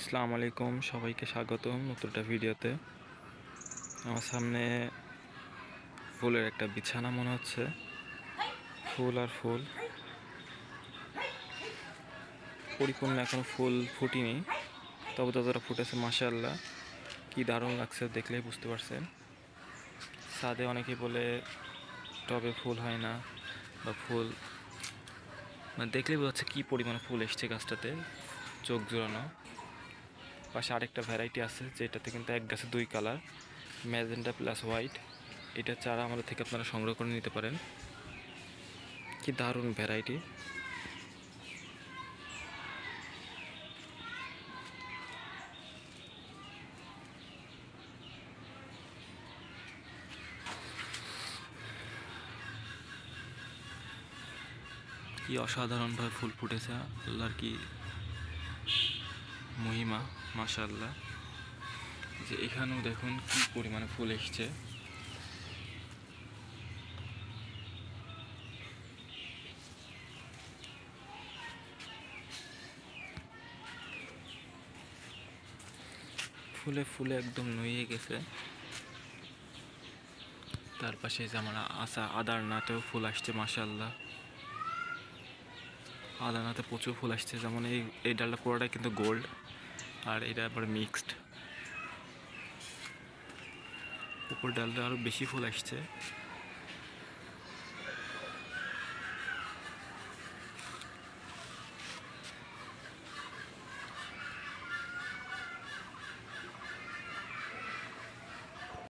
আসসালামু আলাইকুম, সবাইকে স্বাগতম নতুন একটা ভিডিওতে। আমার সামনে ফুলের একটা বিছানা মনে হচ্ছে, ফুল আর ফুল পরিপূর্ণ, এখনো ফুল ফুটিনি, তবে যতটা ফুটেছে মাশাআল্লাহ কি দারুণ লাগছে, দেখলেই বুঝতে পারছেন। ছাদে অনেকেই বলে টবে ফুল হয় না, বা ফুল মানে দেখলেই বোঝা যাচ্ছে কি পরিমাণে ফুল এসছে গাছটাতে, চোখ জোড়ানো। পাশে আরেকটা ভ্যারাইটি আছে যেটাতে কিন্তু এক গাছে দুই কালার, ম্যাজেন্টা প্লাস হোয়াইট। এটা চারা আমাদের থেকে আপনারা সংগ্রহ করে নিতে পারেন। কি দারুণ ভ্যারাইটি! কি অসাধারণভাবে ফুল ফুটেছে, আল্লাহর কি মহিমা, মাশাআল্লাহ। যে এখানেও দেখুন কি পরিমাণে ফুল এসছে। ফুলে ফুলে একদম নুয়ে গেছে। তার পাশে যে আমার আদারনাতেও ফুল আসছে মাশাআল্লাহ। আদারনাতে প্রচুর ফুল আসছে, যেমন এই ডালটা পুরোটাই কিন্তু গোল্ড, আর এটা আবার মিক্সড। উপর ডালটা আরও বেশি ফুল আসছে।